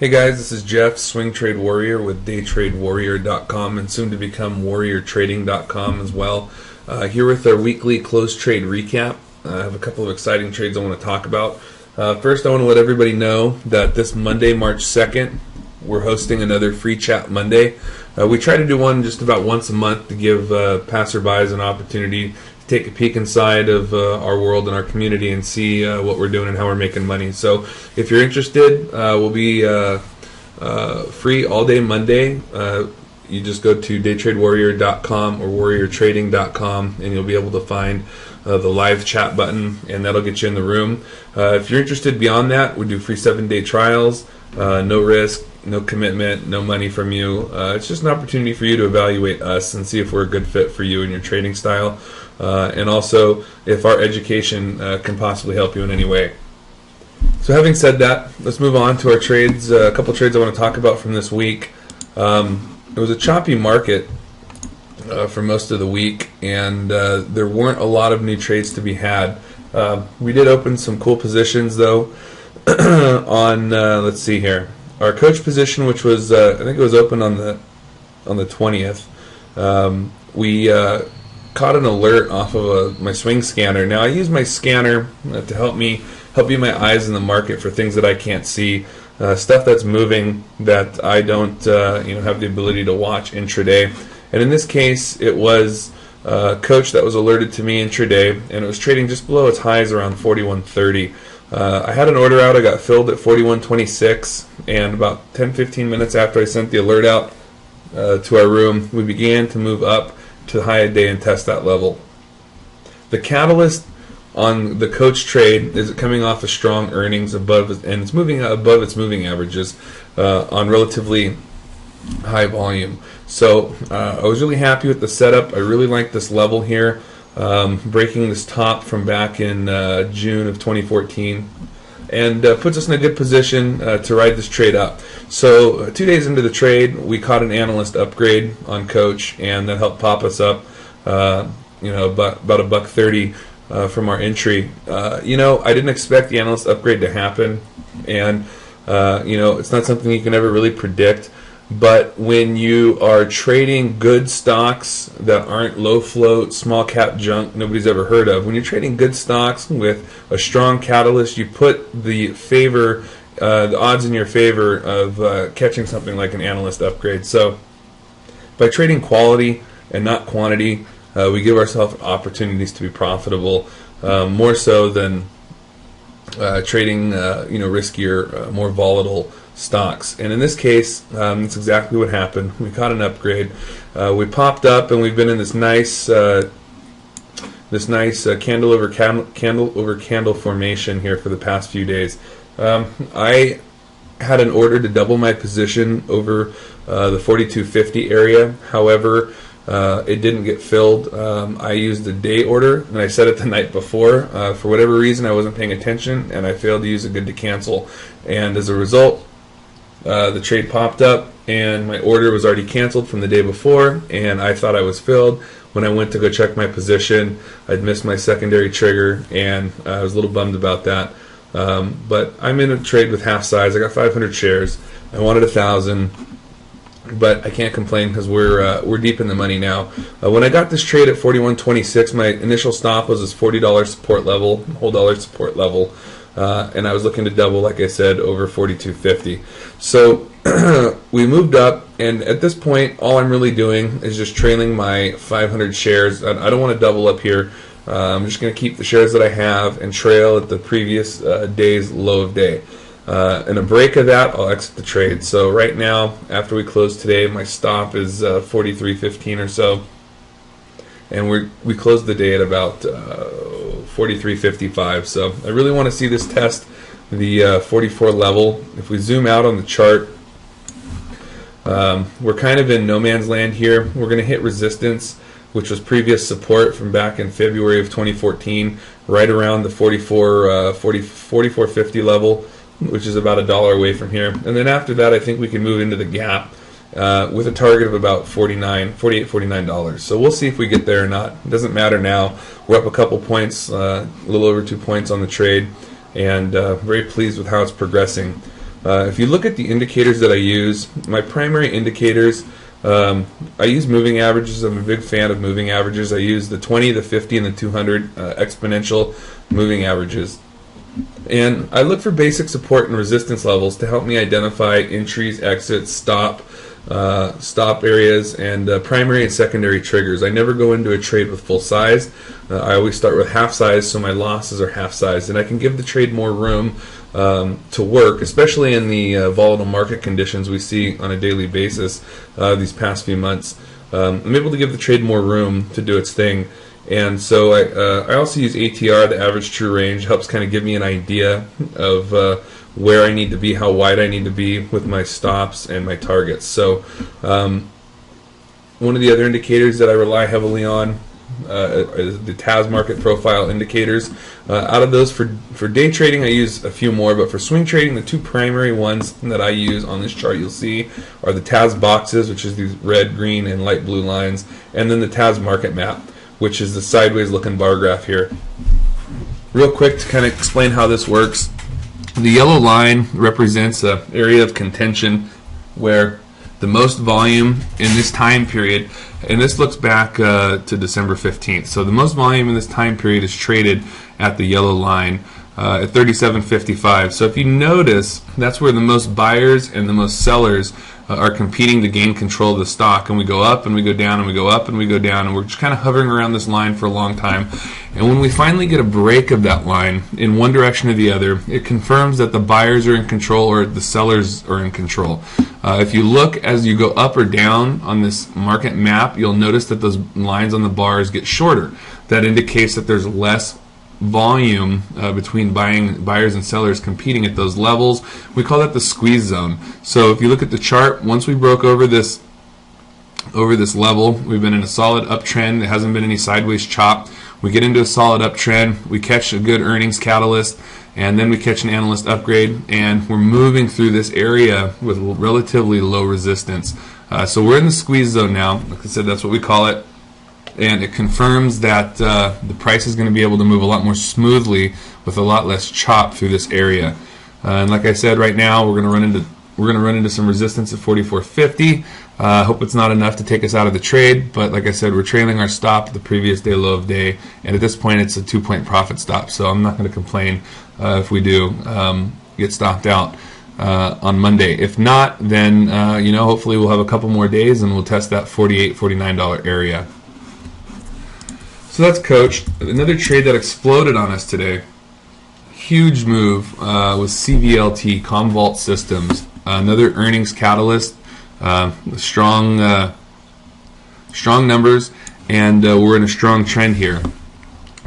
Hey guys, this is Jeff, Swing Trade Warrior with DayTradeWarrior.com and soon to become WarriorTrading.com as well. Here with our weekly closed trade recap. I have a couple of exciting trades I want to talk about. First, I want to let everybody know that this Monday, March 2nd, we're hosting another Free Chat Monday. We try to do one just about once a month to give passerbys an opportunity to take a peek inside of our world and our community and see what we're doing and how we're making money. So if you're interested, we'll be free all day Monday. You just go to daytradewarrior.com or warriortrading.com and you'll be able to find the live chat button, and that'll get you in the room. If you're interested beyond that, we do free 7-day trials, no risk, no commitment, no money from you. It's just an opportunity for you to evaluate us and see if we're a good fit for you and your trading style, and also if our education can possibly help you in any way. So having said that, let's move on to our trades. A couple trades I want to talk about from this week. It was a choppy market for most of the week, and there weren't a lot of new trades to be had. We did open some cool positions though on let's see here, our coach position, which was I think it was open on the 20th. We caught an alert off of my swing scanner. Now I use my scanner to help be my eyes in the market for things that I can't see, stuff that's moving that I don't have the ability to watch intraday. And in this case, it was Coach that was alerted to me intraday, and it was trading just below its highs around 41.30. I had an order out. I got filled at 41.26, and about 10-15 minutes after I sent the alert out to our room, we began to move up to the high of day and test that level. The catalyst on the Coach trade is coming off of strong earnings above, and it's moving above its moving averages on relatively high volume. So I was really happy with the setup. I really like this level here, breaking this top from back in June of 2014, and puts us in a good position to ride this trade up. So 2 days into the trade, we caught an analyst upgrade on Coach, and that helped pop us up about $1.30 from our entry. I didn't expect the analyst upgrade to happen, and it's not something you can ever really predict. But when you are trading good stocks that aren't low float, small cap junk nobody's ever heard of, when you're trading good stocks with a strong catalyst, you put the odds in your favor of catching something like an analyst upgrade. So by trading quality and not quantity, we give ourselves opportunities to be profitable, more so than trading riskier, more volatile stocks. And in this case, that's exactly what happened. We caught an upgrade. We popped up, and we've been in this nice candle over candle formation here for the past few days. I had an order to double my position over the 42.50 area. However, it didn't get filled. I used a day order, and I set it the night before. For whatever reason, I wasn't paying attention, and I failed to use a good to cancel. And as a result, the trade popped up, and my order was already canceled from the day before, and I thought I was filled. When I went to go check my position, I'd missed my secondary trigger, and I was a little bummed about that. But I'm in a trade with half size. I got 500 shares. I wanted 1,000. But I can't complain because we're deep in the money now. When I got this trade at 41.26, my initial stop was this $40 support level, whole dollar support level, and I was looking to double, like I said, over 42.50. So we moved up, and at this point, all I'm really doing is just trailing my 500 shares. I don't want to double up here. I'm just going to keep the shares that I have and trail at the previous day's low of day. In a break of that, I'll exit the trade. So right now, after we close today, my stop is 43.15 or so, and we closed the day at about 43.55. So I really want to see this test the 44 level. If we zoom out on the chart, we're kind of in no man's land here. We're going to hit resistance, which was previous support from back in February of 2014, right around the 44.50 level, which is about $1 away from here. And then after that, I think we can move into the gap with a target of about $49. So we'll see if we get there or not. It doesn't matter now. We're up a couple points, a little over 2 points on the trade, and very pleased with how it's progressing. If you look at the indicators that I use, my primary indicators, I use moving averages. I'm a big fan of moving averages. I use the 20, the 50, and the 200 exponential moving averages. And I look for basic support and resistance levels to help me identify entries, exits, stop areas, and primary and secondary triggers. I never go into a trade with full size. I always start with half size, so my losses are half size, and I can give the trade more room to work, especially in the volatile market conditions we see on a daily basis these past few months. I'm able to give the trade more room to do its thing. And so I also use ATR, the average true range, helps kind of give me an idea of where I need to be, how wide I need to be with my stops and my targets. So one of the other indicators that I rely heavily on is the TAS market profile indicators. Out of those, for day trading, I use a few more, but for swing trading, the two primary ones that I use on this chart you'll see are the TAS boxes, which is these red, green, and light blue lines, and then the TAS market map, which is the sideways looking bar graph here. Real quick to kind of explain how this works. The yellow line represents an area of contention where the most volume in this time period, and this looks back to December 15th, so the most volume in this time period is traded at the yellow line at 37.55. So if you notice, that's where the most buyers and the most sellers are competing to gain control of the stock, and we go up and we go down and we go up and we go down, and we're just kind of hovering around this line for a long time. And when we finally get a break of that line in one direction or the other, it confirms that the buyers are in control or the sellers are in control. If you look as you go up or down on this market map, you'll notice that those lines on the bars get shorter. That indicates that there's less volume between buyers and sellers competing at those levels. We call that the squeeze zone. So if you look at the chart, once we broke over this level, we've been in a solid uptrend. There hasn't been any sideways chop. We get into a solid uptrend, we catch a good earnings catalyst, and then we catch an analyst upgrade, and we're moving through this area with relatively low resistance. So we're in the squeeze zone now. Like I said, that's what we call it. And it confirms that the price is going to be able to move a lot more smoothly with a lot less chop through this area. And like I said, right now we're going to run into some resistance at 44.50. Hope it's not enough to take us out of the trade, but like I said, we're trailing our stop at the previous day low of day, and at this point it's a 2-point profit stop. So I'm not going to complain if we do get stopped out on Monday. If not, then hopefully we'll have a couple more days and we'll test that $48, $49 area. So that's Coach. Another trade that exploded on us today. Huge move was CVLT, Commvault Systems. Another earnings catalyst. Strong numbers, and we're in a strong trend here.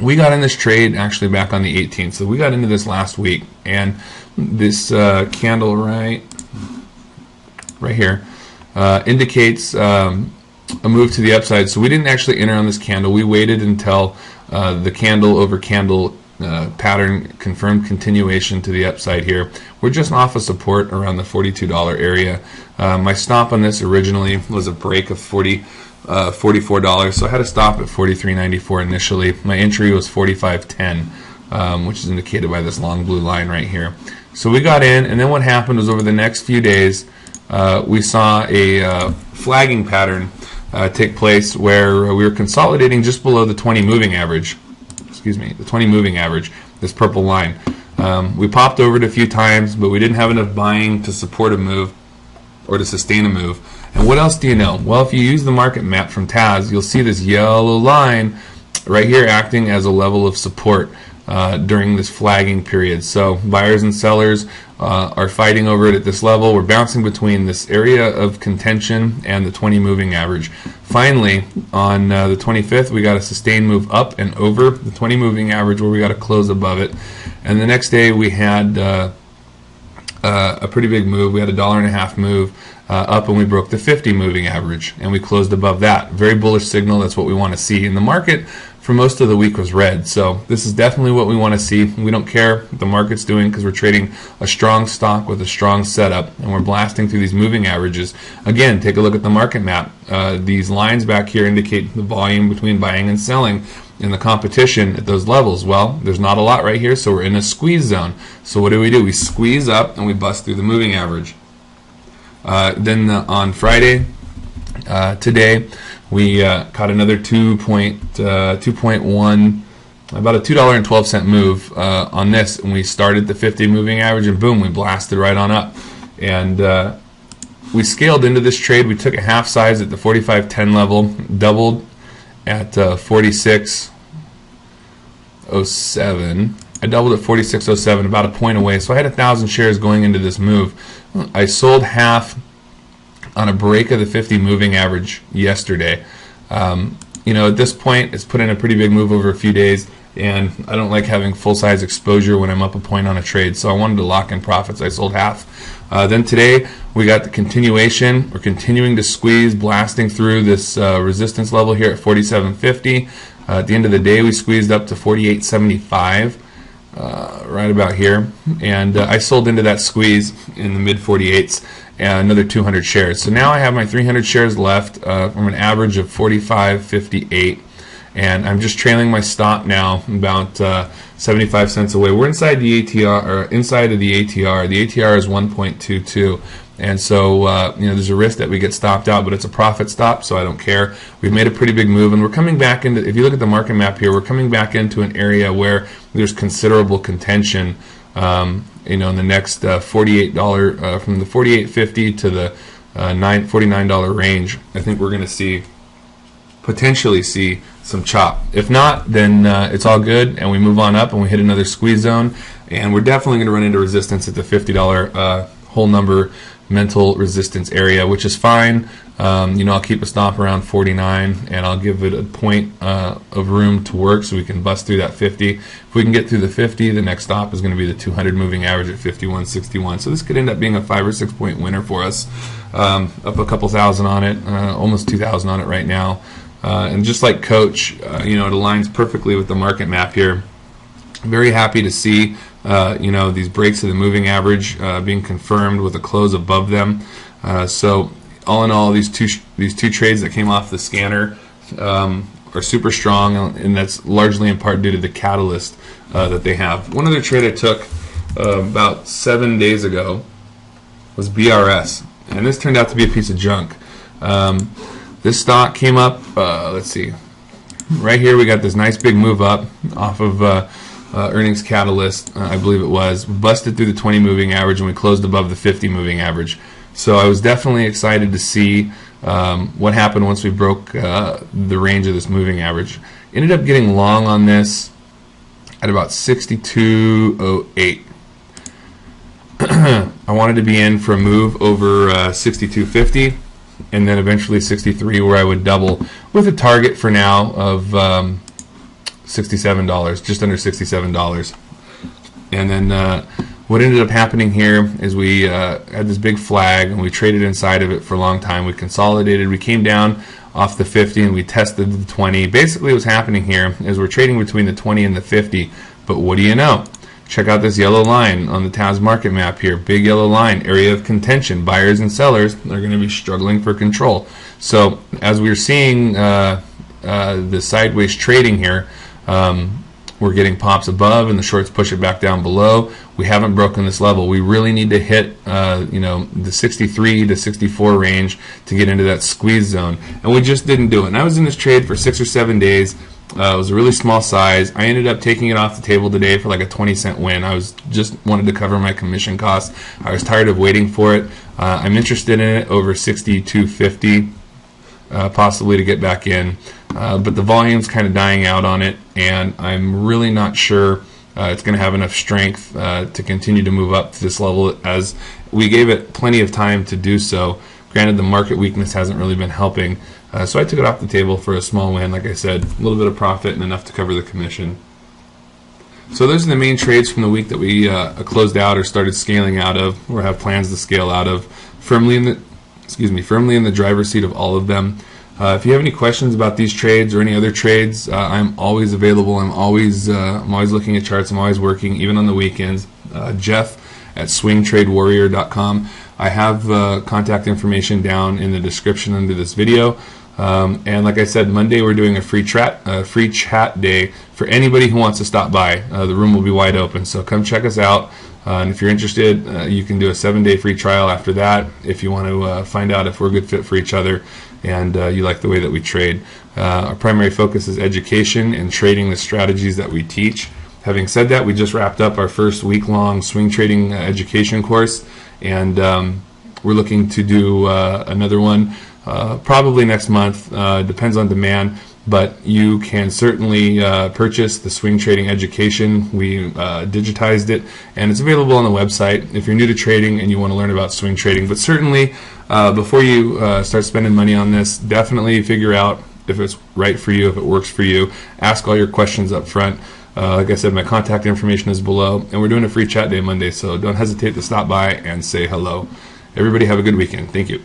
We got in this trade actually back on the 18th, so we got into this last week, and this candle right here indicates a move to the upside. So we didn't actually enter on this candle. We waited until the candle over candle pattern confirmed continuation to the upside here. We're just off of support around the $42 area. My stop on this originally was a break of $44, so I had a stop at $43.94 initially. My entry was $45.10, which is indicated by this long blue line right here. So we got in, and then what happened was over the next few days we saw a flagging pattern take place where we were consolidating just below the 20 moving average. The 20 moving average, this purple line. We popped over it a few times, but we didn't have enough buying to support a move or to sustain a move. And what else do you know? Well, if you use the market map from TAS, you'll see this yellow line right here acting as a level of support during this flagging period. So buyers and sellers are fighting over it at this level. We're bouncing between this area of contention and the 20 moving average. Finally, on the 25th, we got a sustained move up and over the 20 moving average where we got to close above it. And the next day we had a pretty big move. We had a $1.50 move up, and we broke the 50 moving average, and we closed above that. Very bullish signal. That's what we want to see. In the market for most of the week was red, so this is definitely what we want to see. We don't care what the market's doing because we're trading a strong stock with a strong setup, and we're blasting through these moving averages. Again, take a look at the market map. These lines back here indicate the volume between buying and selling. in the competition at those levels? Well, there's not a lot right here, so we're in a squeeze zone. So what do? We squeeze up and we bust through the moving average. Then on Friday, today, we caught another 2.1, about a $2.12 move on this, and we started the 50 moving average, and boom, we blasted right on up. And we scaled into this trade. We took a half size at the 45.10 level, doubled at 46.07. I doubled at 46.07, about a point away. So I had 1,000 shares going into this move. I sold half on a break of the 50 moving average yesterday. You know, at this point, it's put in a pretty big move over a few days, and I don't like having full-size exposure when I'm up a point on a trade, so I wanted to lock in profits. I sold half. Then today, we got the continuation. We're continuing to squeeze, blasting through this resistance level here at 47.50. At the end of the day, we squeezed up to 48.75. Right about here, and I sold into that squeeze in the mid 48s, and another 200 shares. So now I have my 300 shares left from an average of 45.58, and I'm just trailing my stop now about 75 cents away. We're inside the ATR, or inside of the ATR. The ATR is 1.22. And so, you know, there's a risk that we get stopped out, but it's a profit stop, so I don't care. We've made a pretty big move, and we're coming back into, if you look at the market map here, we're coming back into an area where there's considerable contention, you know, in the next $48, from the $48.50 to the $49 range. I think we're going to potentially see some chop. If not, then it's all good, and we move on up, and we hit another squeeze zone, and we're definitely going to run into resistance at the $50 whole number mental resistance area, which is fine. You know, I'll keep a stop around 49, and I'll give it a point of room to work so we can bust through that 50. If we can get through the 50, the next stop is going to be the 200 moving average at 51.61. So this could end up being a 5 or 6 point winner for us. Up a couple thousand on it, almost 2,000 on it right now. And just like Coach, you know, it aligns perfectly with the market map here. Very happy to see you know, these breaks of the moving average being confirmed with a close above them. So all in all, these two trades that came off the scanner are super strong, and that's largely in part due to the catalyst that they have. One other trade I took about 7 days ago was BRS, and this turned out to be a piece of junk. This stock came up, let's see, right here we got this nice big move up off of earnings catalyst, I believe it was. We busted through the 20 moving average, and we closed above the 50 moving average. So I was definitely excited to see what happened once we broke the range of this moving average. Ended up getting long on this at about 62.08. I wanted to be in for a move over 62.50, and then eventually 63, where I would double with a target for now of $67, just under $67. And then what ended up happening here is we had this big flag, and we traded inside of it for a long time. We consolidated, we came down off the 50, and we tested the 20. Basically what's happening here is we're trading between the 20 and the 50, but what do you know? Check out this yellow line on the TAS market map here. Big yellow line, area of contention. Buyers and sellers are going to be struggling for control. So as we're seeing the sideways trading here, we're getting pops above, and the shorts push it back down below. We haven't broken this level. We really need to hit you know, the 63 to 64 range to get into that squeeze zone, and we just didn't do it. And I was in this trade for 6 or 7 days. It was a really small size. I ended up taking it off the table today for like a 20-cent win. I was just wanted to cover my commission costs. I was tired of waiting for it. I'm interested in it over 62.50, possibly to get back in. But the volume's kind of dying out on it, and I'm really not sure it's going to have enough strength to continue to move up to this level, as we gave it plenty of time to do so. Granted, the market weakness hasn't really been helping. So I took it off the table for a small win. Like I said, a little bit of profit and enough to cover the commission. So those are the main trades from the week that we closed out or started scaling out of, or have plans to scale out of. Firmly in the driver's seat of all of them. If you have any questions about these trades or any other trades, I'm always available. I'm always looking at charts. I'm always working, even on the weekends. Jeff at swingtradewarrior.com. I have contact information down in the description under this video. And like I said, Monday we're doing a free chat day for anybody who wants to stop by. The room will be wide open, so come check us out. And if you're interested, you can do a 7-day free trial after that if you want to find out if we're a good fit for each other and you like the way that we trade. Our primary focus is education and trading the strategies that we teach. Having said that, we just wrapped up our first week-long swing trading education course, and we're looking to do another one probably next month. Depends on demand, but you can certainly purchase the swing trading education. We digitized it, and it's available on the website if you're new to trading and you want to learn about swing trading. But certainly, before you start spending money on this, definitely figure out if it's right for you, if it works for you. Ask all your questions up front. Like I said, my contact information is below, and we're doing a free chat day Monday, so don't hesitate to stop by and say hello. Everybody have a good weekend. Thank you.